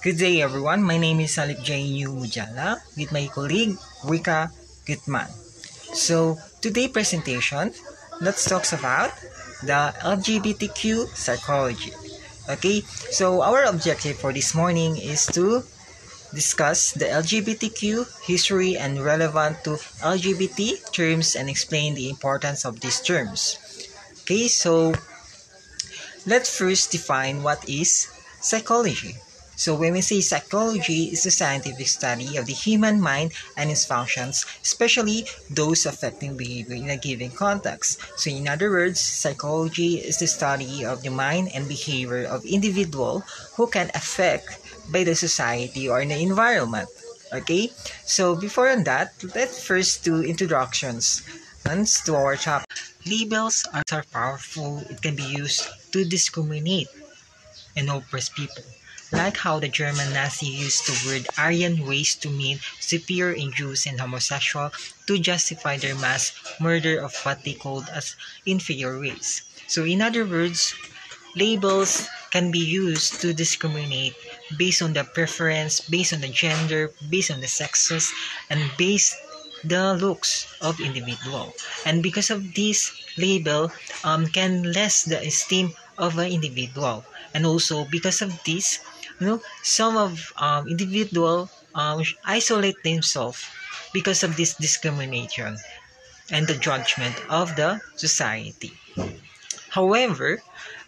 Good day everyone, my name is Salip Jainu Mujala with my colleague Rika Gutman. So today presentation, let's talk about the LGBTQ psychology. Okay, so our objective for this morning is to discuss the LGBTQ history and relevant to LGBT terms and explain the importance of these terms. Okay, so let's first define what is psychology. So when we say psychology is the scientific study of the human mind and its functions, especially those affecting behavior in a given context. So in other words, psychology is the study of the mind and behavior of individual who can affect by the society or the environment. Okay? So before on that, let's first do introductions to our topic. Labels are powerful. It can be used to discriminate and oppress people, like how the German Nazi used the word Aryan race to mean superior in Jews and homosexual to justify their mass murder of what they called as inferior race. So in other words, labels can be used to discriminate based on the preference, based on the gender, based on the sexes, and based the looks of individual. And because of this label can less the esteem of an individual. And also because of this, some of individual isolate themselves because of this discrimination and the judgment of the society. However,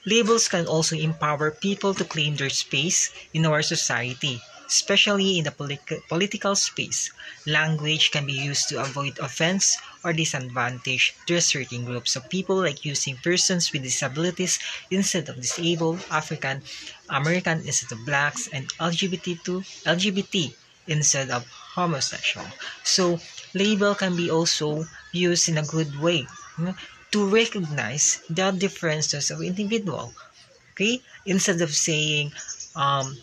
labels can also empower people to claim their space in our society, especially in the political space. Language can be used to avoid offense or disadvantage to a certain groups of people, like using persons with disabilities instead of disabled, African American instead of blacks, and LGBT instead of homosexual. So label can be also used in a good way, to recognize the differences of individual. Okay, instead of saying um,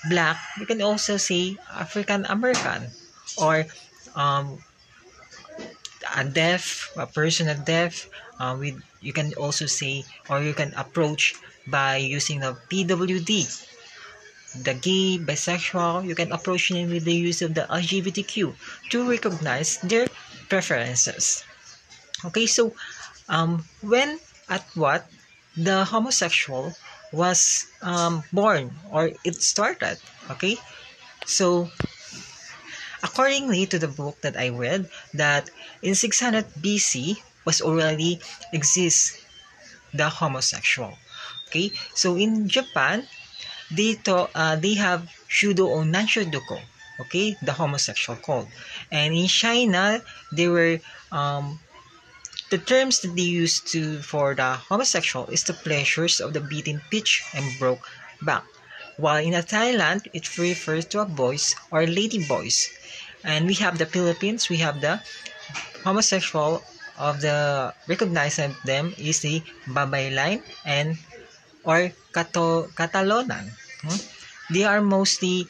black, you can also say African American, or um, a person a deaf. With you can also say, or you can approach by using the PWD, the gay, bisexual. You can approach them with the use of the LGBTQ to recognize their preferences. Okay, so when at what the homosexual was born or it started. Okay, so accordingly to the book that I read, that in 600 BC was already exists the homosexual. Okay, so in Japan they have shudo or nanshoduko. Okay, the homosexual code, and in China they were the terms that they use to for the homosexual is the pleasures of the beaten pitch and broke back. While in Thailand, it refers to a boys or lady boys. And we have the Philippines, we have the homosexual of the recognized of them is the babaylan and or Catalonan. They are mostly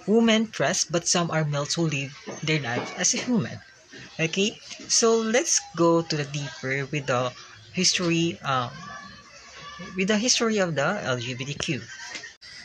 women dressed, but some are males who live their life as a human. Okay, so let's go to the deeper with the history of the LGBTQ.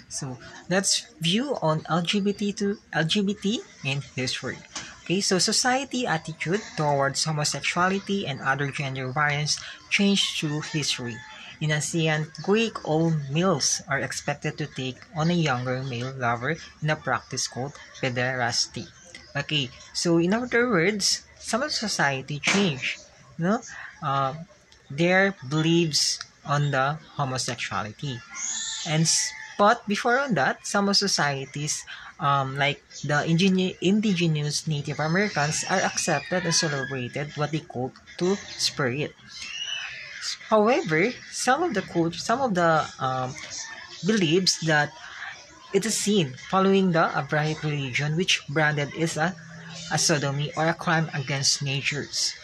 So let's view on LGBT in history. Okay, so society attitude towards homosexuality and other gender variants changed through history. In ancient Greek, all males are expected to take on a younger male lover in a practice called pederasty. Okay, so in other words, some of society change, no, their beliefs on the homosexuality, and but before on that, some of societies, like the indigenous Native Americans, are accepted and celebrated what they call to spirit. However, some of the beliefs that it is seen following the Abrahamic religion, which branded is a sodomy or a crime against natures.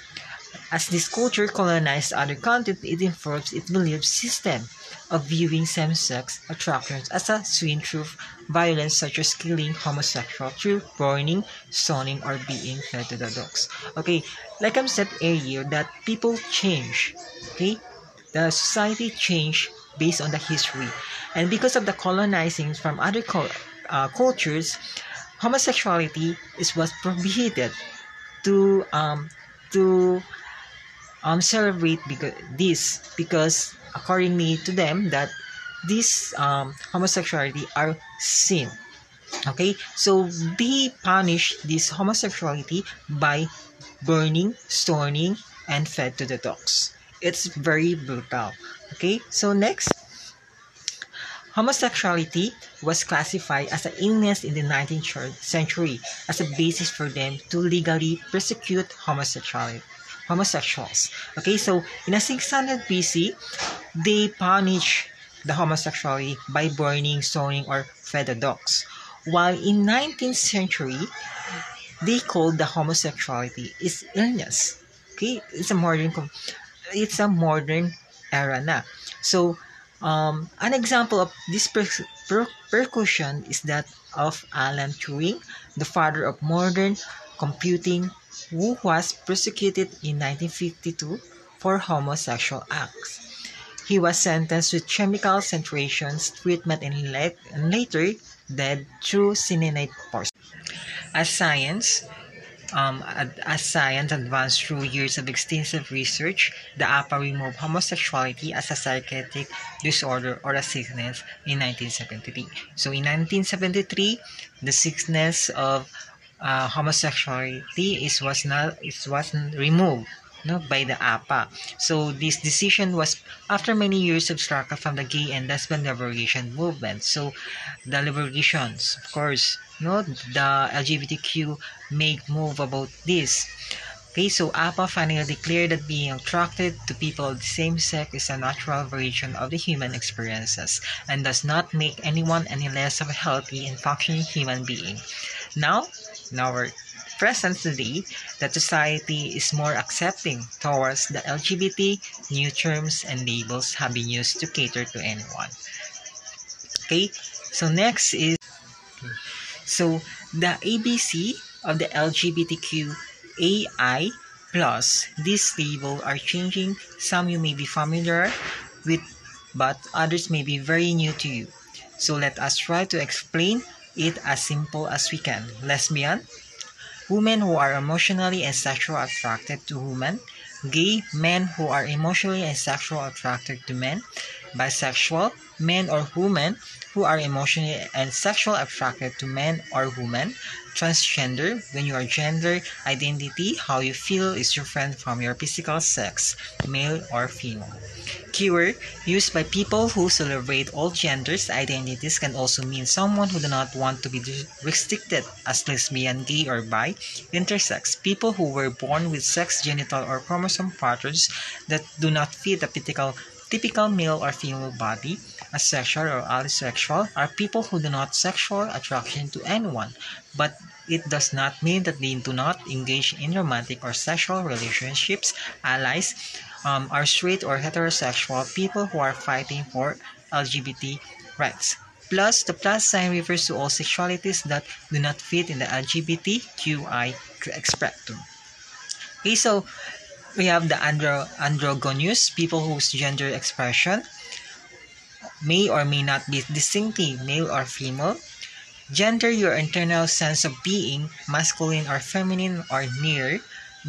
As this culture colonized other countries, it informs its belief system of viewing same-sex attractions as a sin through violence such as killing homosexual through burning, stoning, or being fed to the dogs. Okay, like I said earlier, that people change. Okay, the society change based on the history. And because of the colonizing from other cultures, homosexuality was prohibited to celebrate because accordingly to them that this homosexuality are sin. Okay, so they punish this homosexuality by burning, stoning, and fed to the dogs. It's very brutal. Okay, so next, homosexuality was classified as an illness in the 19th century as a basis for them to legally persecute homosexuals. Okay, so in a 600 BC, they punished the homosexuality by burning, stoning, or fed the dogs. While in 19th century, they called the homosexuality is illness. Okay, it's a modern era na. So, an example of this percussion is that of Alan Turing, the father of modern computing, who was prosecuted in 1952 for homosexual acts. He was sentenced with chemical centration treatment and later dead through cyanide poisoning. As science advanced through years of extensive research, the APA removed homosexuality as a psychiatric disorder or a sickness in 1973. So in 1973, the sickness of homosexuality wasn't removed, no, by the APA. So this decision was after many years of struggle from the gay and lesbian liberation movement. So the liberations, of course, no, the LGBTQ make move about this. Okay, so APA finally declared that being attracted to people of the same sex is a natural variation of the human experiences and does not make anyone any less of a healthy and functioning human being. Now, in our present today, that society is more accepting towards the LGBT, new terms and labels have been used to cater to anyone. Okay, so next is so the ABC of the LGBTQAI plus. These labels are changing. Some you may be familiar with, but others may be very new to you. So let us try to explain it as simple as we can. Lesbian, women who are emotionally and sexually attracted to women. Gay, men who are emotionally and sexually attracted to men. Bisexual, men or women who are emotionally and sexually attracted to men or women. Transgender, when your gender identity, how you feel is different from your physical sex, male or female. Queer, used by people who celebrate all genders identities, can also mean someone who do not want to be restricted as lesbian, gay, or bi. Intersex, people who were born with sex, genital, or chromosome patterns that do not fit the typical male or female body. Asexual or allisexual are people who do not sexual attraction to anyone, but it does not mean that they do not engage in romantic or sexual relationships. Allies are straight or heterosexual people who are fighting for LGBT rights. Plus, the plus sign refers to all sexualities that do not fit in the LGBTQI spectrum. Okay, so we have the androgynous, people whose gender expression may or may not be distinctly male or female. Gender, your internal sense of being, masculine or feminine or neither.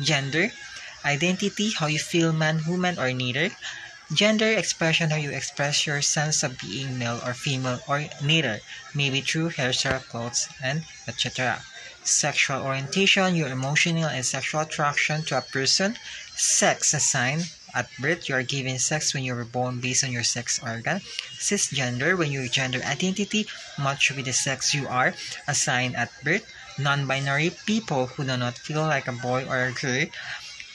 Gender, identity, how you feel, man, woman, or neither. Gender expression, how you express your sense of being male or female or neither, maybe through hairstyle, clothes, and etc. Sexual orientation, your emotional and sexual attraction to a person. Sex assigned at birth, you are given sex when you were born based on your sex organ. Cisgender, when your gender identity match with the sex you are assigned at birth. Non-binary, people who do not feel like a boy or a girl.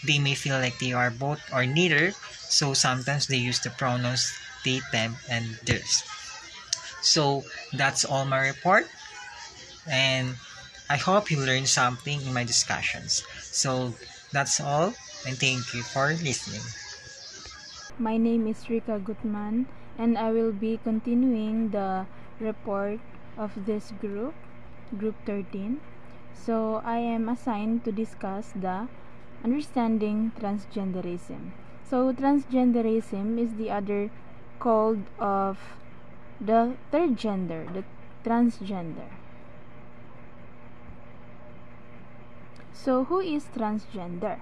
They may feel like they are both or neither, so sometimes they use the pronouns they, them, and theirs. So that's all my report, and I hope you learned something in my discussions. So that's all, and thank you for listening. My name is Rika Gutman, and I will be continuing the report of this group 13. So I am assigned to discuss the understanding transgenderism. So transgenderism is the other called of the third gender, the transgender. So, who is transgender?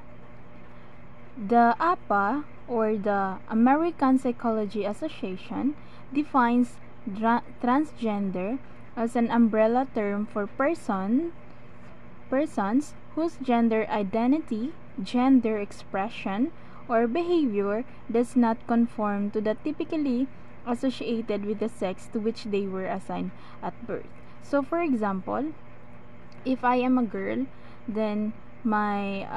The APA, or the American Psychology Association, defines transgender as an umbrella term for persons whose gender identity, gender expression, or behavior does not conform to the typically associated with the sex to which they were assigned at birth. So, for example, if I am a girl, then my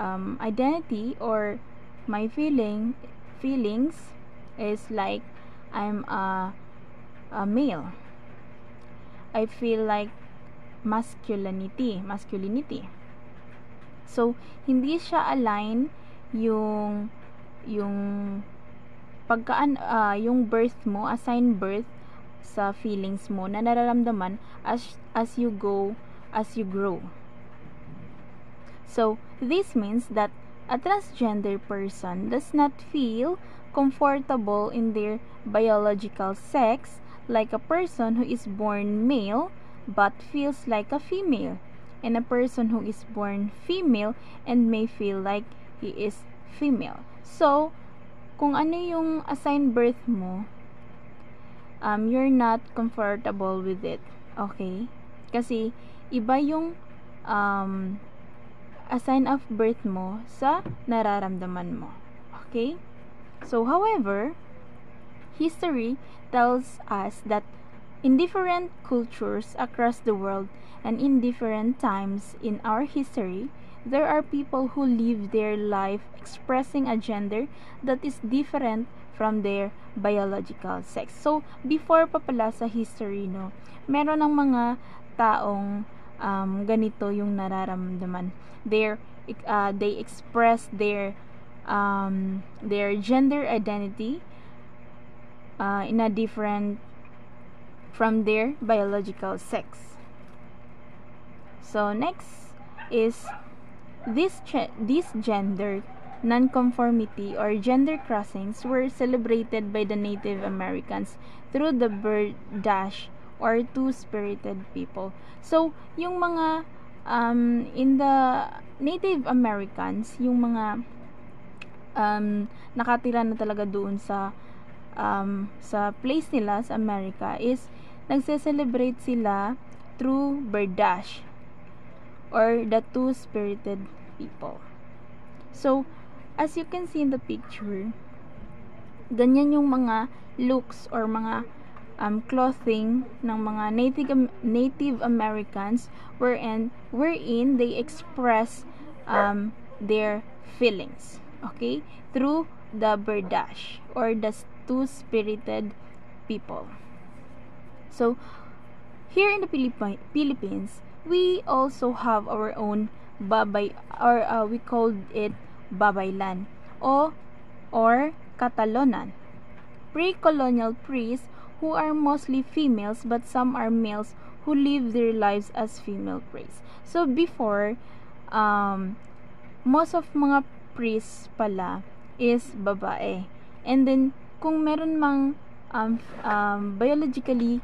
identity or my feelings is like I'm a male. I feel like masculinity. So, hindi siya align yung yung birth mo, assigned birth sa feelings mo na nararamdaman as you grow. So, this means that a transgender person does not feel comfortable in their biological sex like a person who is born male but feels like a female, and a person who is born female and may feel like he is female. So, kung ano yung assigned birth mo, you're not comfortable with it. Okay? Kasi, iba yung assign of birth mo sa nararamdaman mo. Okay? So, however, history tells us that in different cultures across the world and in different times in our history, there are people who live their life expressing a gender that is different from their biological sex. So, before pa pala sa history, no, meron ng mga taong ganito yung nararamdaman. They express their gender identity in a different from their biological sex. So next is this gender nonconformity or gender crossings were celebrated by the Native Americans through the bird dash or two-spirited people. So, yung mga in the Native Americans, yung mga nakatira na talaga doon sa place nila sa America is nagse-celebrate sila through Berdache or the two-spirited people. So, as you can see in the picture, ganyan yung mga looks or mga clothing ng mga Native Americans wherein they express their feelings, okay, through the Berdache or the two-spirited people. So, here in the Philippines, we also have our own babay, or we called it babaylan or Catalonan. Pre-colonial priests who are mostly females but some are males who live their lives as female priests. So before, most of mga priests pala is babae. And then kung meron mang biologically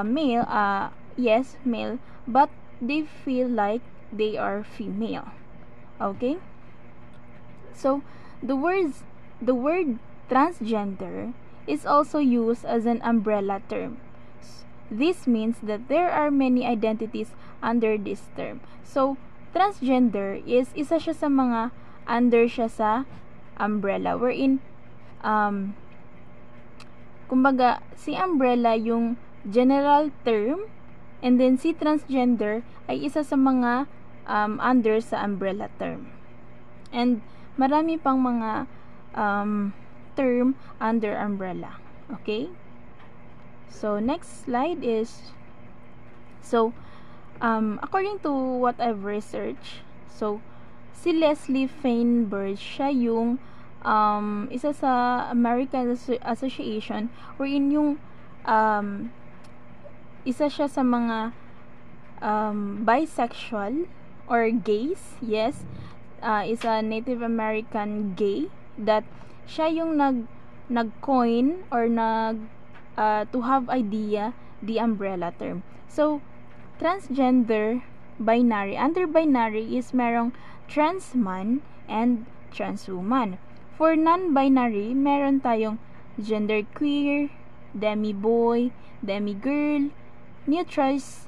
male, yes, male, but they feel like they are female. Okay? So the word transgender is also used as an umbrella term. This means that there are many identities under this term. So, transgender is isa siya sa mga under siya sa umbrella wherein kumbaga si umbrella yung general term and then si transgender ay isa sa mga under sa umbrella term. And marami pang mga term under umbrella. Okay? So, next slide is, so, according to what I've researched, so, si Leslie Feinberg, siya yung isa sa American Association wherein yung isa siya sa mga bisexual or gays, yes, is a Native American gay that siya yung nag-coin or to have idea the umbrella term. So, transgender, binary. Under binary is merong trans man and trans woman. For non-binary, meron tayong genderqueer, demi-boy, demi-girl, neutrals,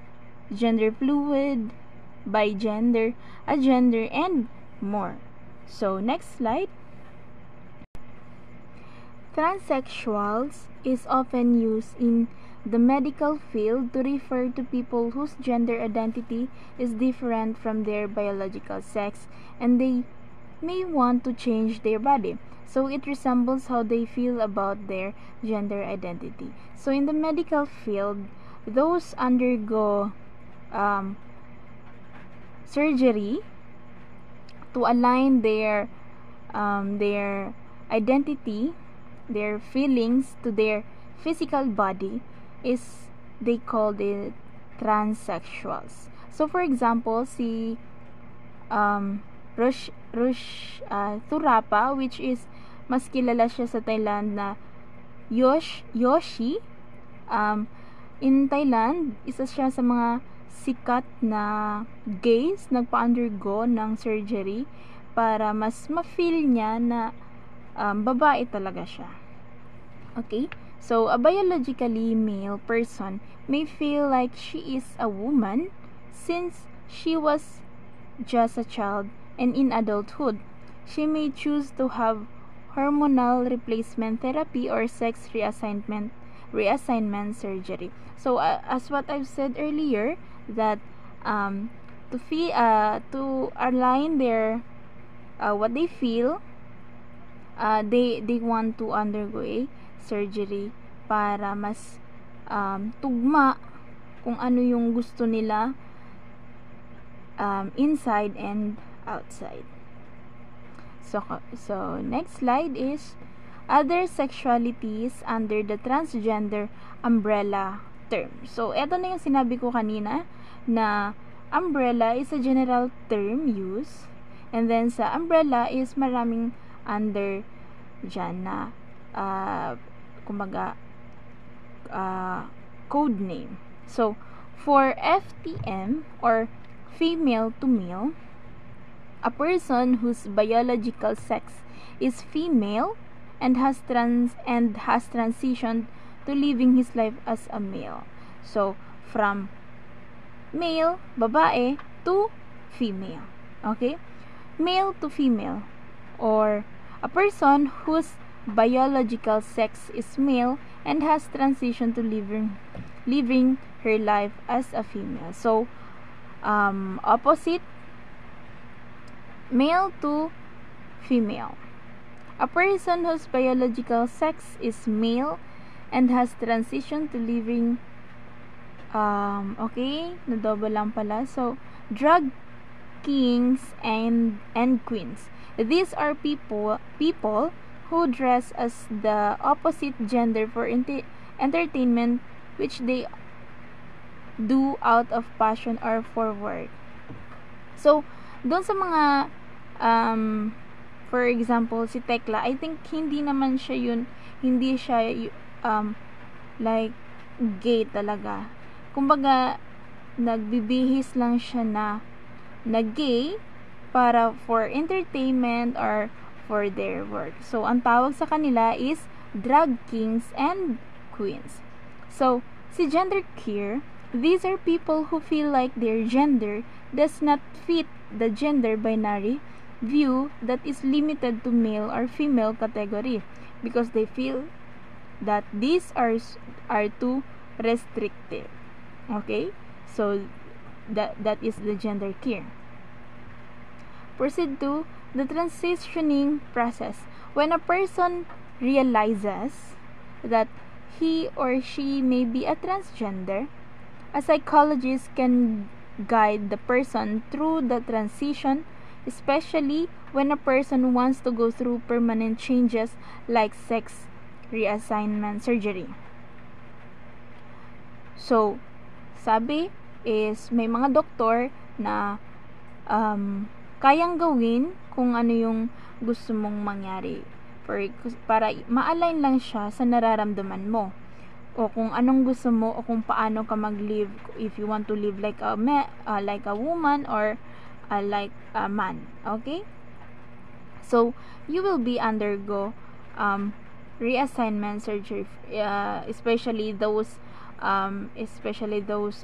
gender fluid, bigender, agender, and more. So, next slide. Transsexuals is often used in the medical field to refer to people whose gender identity is different from their biological sex and they may want to change their body. So it resembles how they feel about their gender identity. So in the medical field, those undergo surgery to align their identity, their feelings to their physical body is they called it transsexuals. So for example, si Rush Thurapa, which is mas kilala siya sa Thailand na Yoshi. In Thailand, isa siya sa mga sikat na gays nagpa-undergo ng surgery para mas ma-feel niya na babae talaga siya. Okay? So, a biologically male person may feel like she is a woman since she was just a child, and in adulthood, she may choose to have hormonal replacement therapy or sex reassignment surgery. So, as what I've said earlier, that to align their what they feel, they want to undergo a surgery para mas tugma kung ano yung gusto nila inside and outside. So next slide is other sexualities under the transgender umbrella term. So eto na yung sinabi ko kanina na umbrella is a general term use, and then sa umbrella is maraming under dyan na code name. So for FTM or female to male, a person whose biological sex is female and has transitioned to living his life as a male. So from male, babae, to female. Okay? Male to female, or a person whose biological sex is male and has transitioned to living her life as a female. So opposite, male to female. A person whose biological sex is male and has transitioned to living okay, na-double lang pala. So, drag kings and queens. These are people who dress as the opposite gender for entertainment, which they do out of passion or for work. So, doon sa mga for example, si Tekla, I think hindi siya like gay talaga. Kumbaga, nagbibihis lang siya na gay para for entertainment or for their work. So, ang tawag sa kanila is drag kings and queens. So, si genderqueer, these are people who feel like their gender does not fit the gender binary view that is limited to male or female category because they feel that these are too restrictive. Okay? So, that is the genderqueer. Proceed to the transitioning process. When a person realizes that he or she may be a transgender, a psychologist can guide the person through the transition, especially when a person wants to go through permanent changes like sex reassignment surgery. So, sabi is may mga doktor na kayang gawin kung ano yung gusto mong mangyari. para ma-align lang siya sa nararamdaman mo, o kung anong gusto mo, o kung paano ka mag-live, if you want to live like a woman, or like a man. Okay, so you will be undergo reassignment surgery, especially those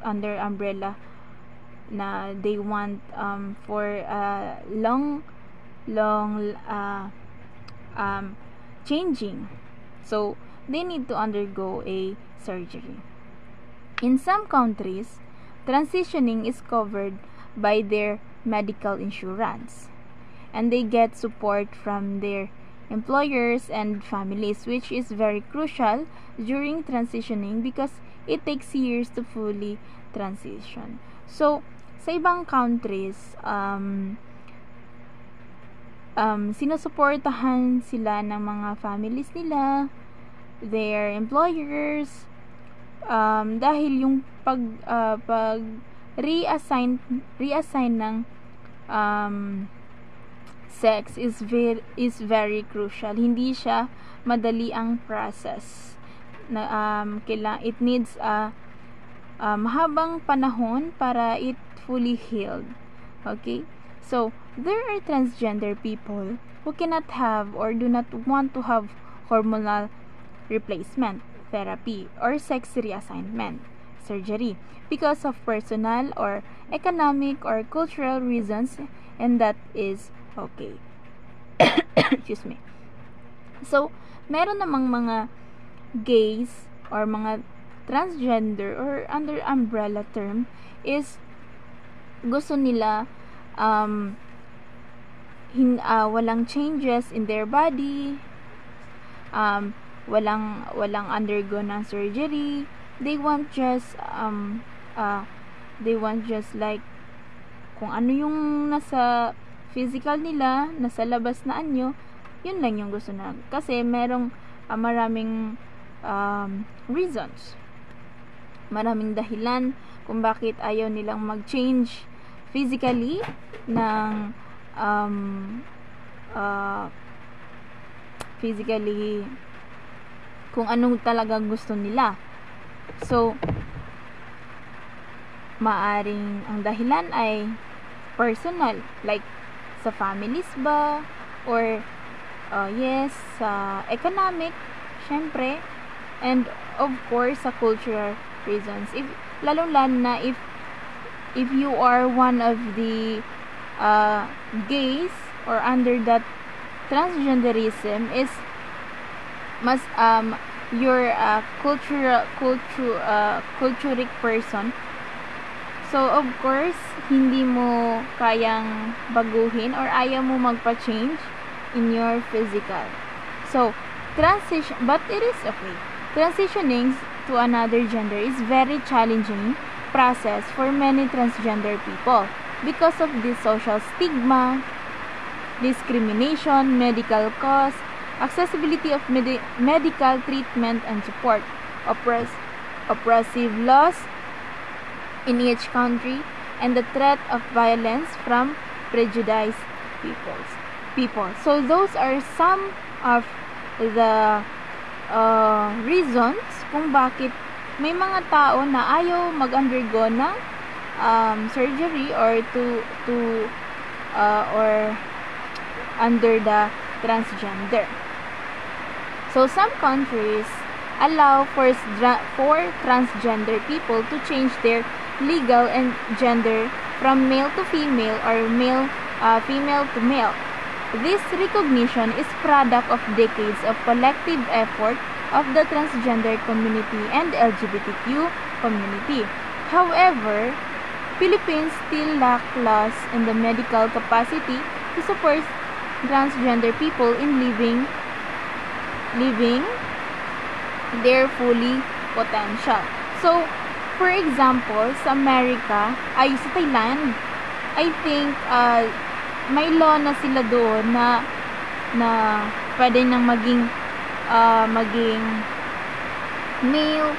under umbrella na they want for long changing, so they need to undergo a surgery. In some countries, transitioning is covered by their medical insurance, and they get support from their employers and families, which is very crucial during transitioning because it takes years to fully transition. So, sa ibang countries, sinusuportahan sila ng mga families nila, their employers, dahil yung pag reassign ng sex is very crucial. Hindi siya madali ang process. It needs mahabang panahon para it fully healed. Okay? So, there are transgender people who cannot have or do not want to have hormonal replacement therapy or sex reassignment surgery because of personal or economic or cultural reasons, and that is okay. Excuse me. So, meron namang mga gays or mga transgender, or under umbrella term, is gusto nila walang changes in their body, walang undergo ng surgery. They want just like kung ano yung nasa physical nila, nasa labas na anyo, yun lang yung gusto na. Kasi merong maraming reasons, maraming dahilan kung bakit ayaw nilang mag-change physically ng physically kung anong talagang gusto nila. So, maaring ang dahilan ay personal, like sa families ba, or sa economic, syempre, and of course sa cultural reasons. Lalo na if you are one of the gays or under that transgenderism, is mas you're a culturic person, so of course hindi mo kayang baguhin or ayaw mo magpa-change in your physical. So but it is okay. Transitioning to another gender is very challenging process for many transgender people because of the social stigma, discrimination, medical costs, accessibility of medical treatment and support, oppressive laws in each country, and the threat of violence from prejudiced people. So those are some of the reasons kung bakit may mga tao na ayaw mag-undergo ng surgery or or under the transgender. So some countries allow for transgender people to change their legal and gender from male to female or female to male. This recognition is product of decades of collective effort of the transgender community and LGBTQ community. However, Philippines still lack laws and the medical capacity to support transgender people in living their fully potential. So, for example, sa Thailand, I think may law na sila doon na pwede nang maging male,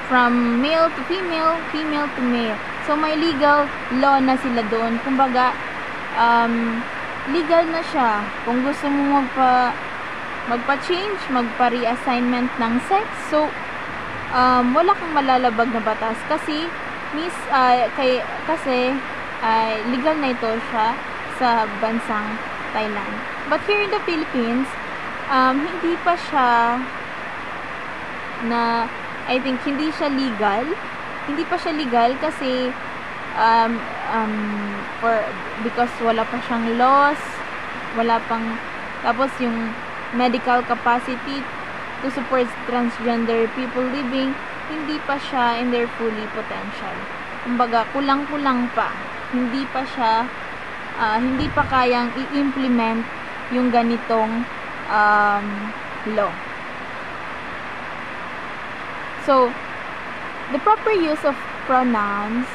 from male to female, female to male. So may legal law na sila doon. Kumbaga legal na siya. Kung gusto mo magpa-change, magpa-reassignment ng sex. So, wala kang malalabag na batas kasi legal na ito siya sa bansang Thailand. But here in the Philippines, hindi pa siya I think hindi siya legal. Hindi pa siya legal kasi because wala pa siyang laws, tapos yung medical capacity to support transgender people living, hindi pa siya in their fully potential. Kumbaga, kulang-kulang pa. Hindi pa kayang i-implement yung ganitong law. So, the proper use of pronouns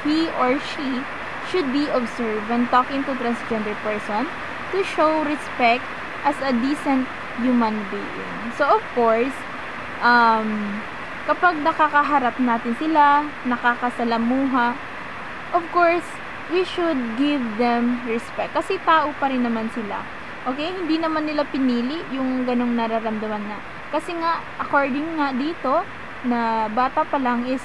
he or she should be observed when talking to transgender person to show respect as a decent human being. So, of course, kapag nakakaharap natin sila, nakakasalamuha, of course, we should give them respect. Kasi tao pa rin naman sila. Okay? Hindi naman nila pinili yung ganong nararamdaman na. Kasi nga, according nga dito, na bata pa lang is,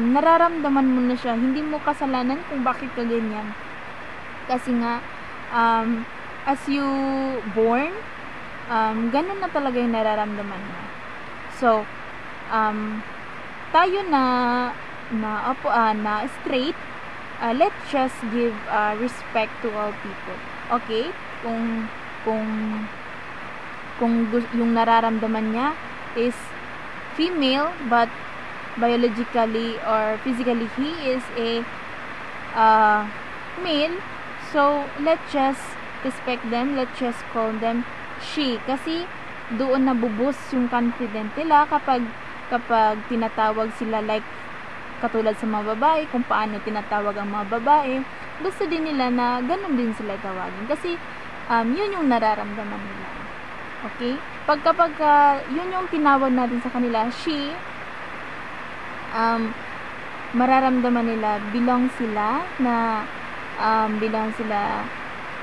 nararamdaman mo na siya. Hindi mo kasalanan kung bakit ka ganyan. Kasi nga, as you born, ganun na talaga yung nararamdaman mo. So, tayo na straight, let's just give respect to all people. Okay? Kung yung nararamdaman niya is female but biologically or physically he is a male, so let's just respect them, let's just call them she, kasi doon nabubus yung confidence nila kapag tinatawag sila, like katulad sa mga babae, kung paano tinatawag ang mga babae, gusto din nila na ganun din sila tawagin kasi yun yung nararamdaman nila. Okay? Kapag yun yung tinawag natin sa kanila, she, mararamdaman nila belong sila,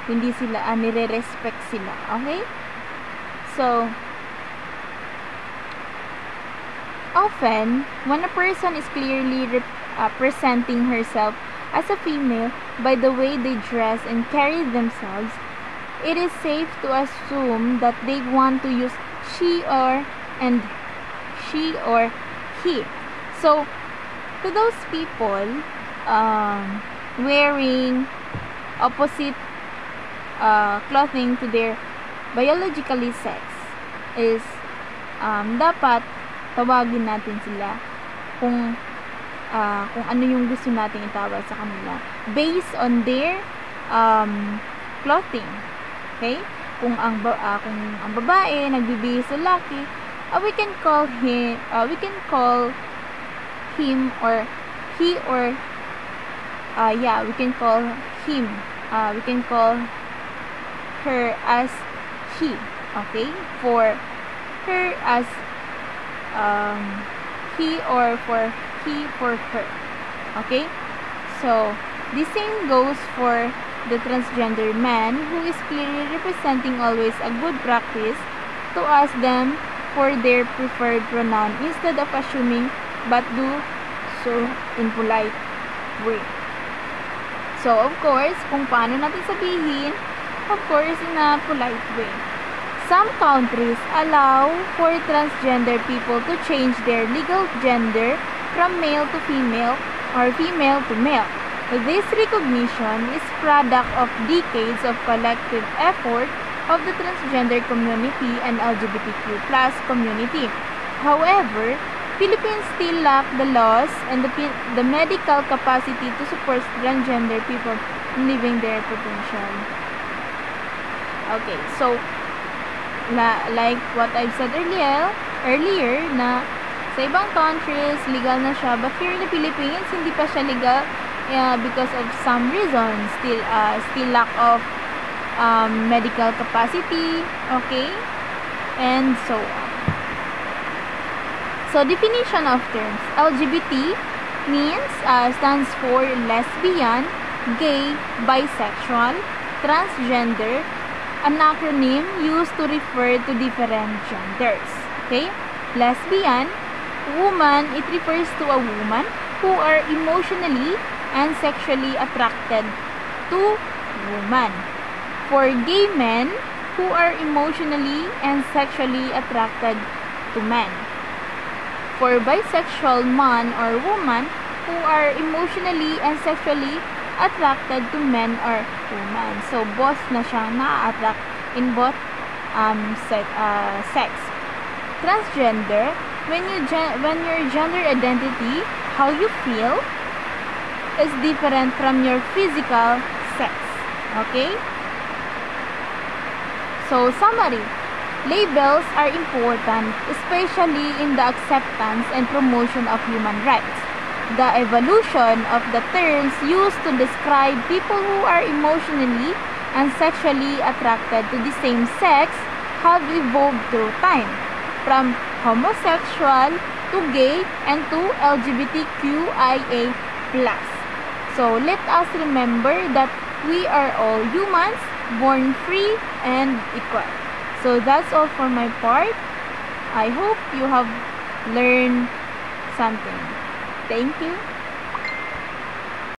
hindi sila, nire-respect sila. Okay? So, often, when a person is clearly presenting herself as a female by the way they dress and carry themselves, it is safe to assume that they want to use she or he. So, to those people wearing opposite clothing to their biologically sex is dapat tawagin natin sila kung ano yung gusto nating itawag sa kanila based on their clothing. Okay? Kung ang babae nagbibihis sa lalaki, we can call him or he, or we can call him, we can call her as he. Okay? For her as he, or for he for her. Okay? So, the same goes for the transgender man, who is clearly representing always a good practice to ask them for their preferred pronoun instead of assuming, but do so in polite way. So, of course, kung paano natin sabihin, of course, in a polite way. Some countries allow for transgender people to change their legal gender from male to female or female to male. This recognition is product of decades of collective effort of the transgender community and LGBTQ+ community. However, Philippines still lack the laws and the medical capacity to support transgender people living their potential. Okay, so like what I've said earlier na sa ibang countries legal na siya, but here in the Philippines hindi pa siya legal because of some reasons, still lack of medical capacity, okay, and so on. So, definition of terms. LGBT means, stands for lesbian, gay, bisexual, transgender, an acronym used to refer to different genders. Okay? Lesbian, woman, it refers to a woman who are emotionally and sexually attracted to women. For gay men, who are emotionally and sexually attracted to men. For bisexual man or woman, who are emotionally and sexually attracted to men or women. So, both na siyang na-attract in both sex. Transgender, when your gender identity, how you feel, is different from your physical sex. Okay? So, summary. Labels are important, especially in the acceptance and promotion of human rights. The evolution of the terms used to describe people who are emotionally and sexually attracted to the same sex have evolved through time, from homosexual to gay and to LGBTQIA+. So let us remember that we are all humans, born free and equal. So that's all for my part. I hope you have learned something. Thank you.